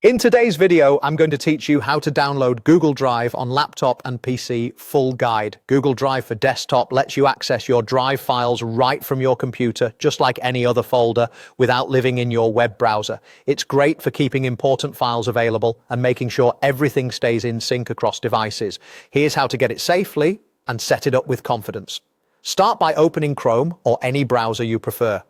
In today's video, I'm going to teach you how to download Google Drive on laptop and PC full guide. Google Drive for desktop lets you access your Drive files right from your computer, just like any other folder, without living in your web browser. It's great for keeping important files available and making sure everything stays in sync across devices. Here's how to get it safely and set it up with confidence. Start by opening Chrome or any browser you prefer.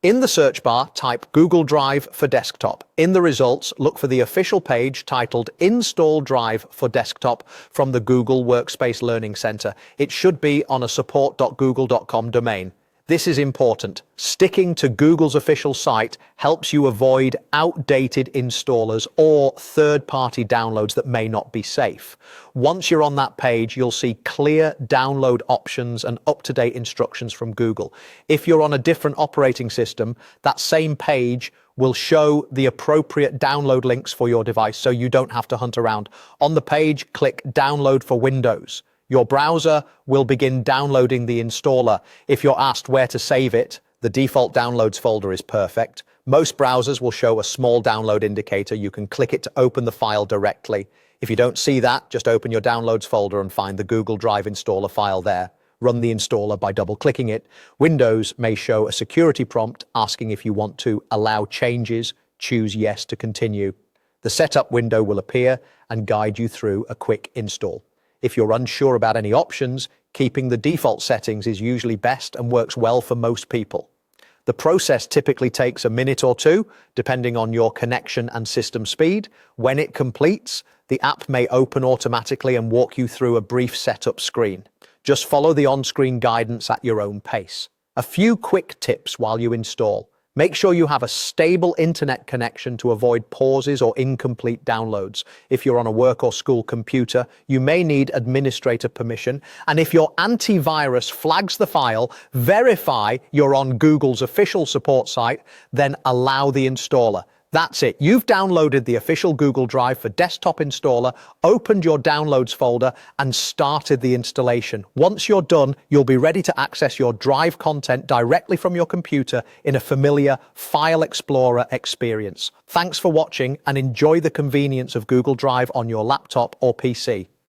In the search bar, type Google Drive for Desktop. In the results, look for the official page titled Install Drive for Desktop from the Google Workspace Learning Center. It should be on a support.google.com domain. This is important. Sticking to Google's official site helps you avoid outdated installers or third-party downloads that may not be safe. Once you're on that page, you'll see clear download options and up-to-date instructions from Google. If you're on a different operating system, that same page will show the appropriate download links for your device so you don't have to hunt around. On the page, click Download for Windows. Your browser will begin downloading the installer. If you're asked where to save it, the default downloads folder is perfect. Most browsers will show a small download indicator. You can click it to open the file directly. If you don't see that, just open your downloads folder and find the Google Drive installer file there. Run the installer by double-clicking it. Windows may show a security prompt asking if you want to allow changes. Choose yes to continue. The setup window will appear and guide you through a quick install. If you're unsure about any options, keeping the default settings is usually best and works well for most people. The process typically takes a minute or two, depending on your connection and system speed. When it completes, the app may open automatically and walk you through a brief setup screen. Just follow the on-screen guidance at your own pace. A few quick tips while you install. Make sure you have a stable internet connection to avoid pauses or incomplete downloads. If you're on a work or school computer, you may need administrator permission. And if your antivirus flags the file, verify you're on Google's official support site, then allow the installer. That's it. You've downloaded the official Google Drive for Desktop installer, opened your downloads folder, and started the installation. Once you're done, you'll be ready to access your Drive content directly from your computer in a familiar File Explorer experience. Thanks for watching and enjoy the convenience of Google Drive on your laptop or PC.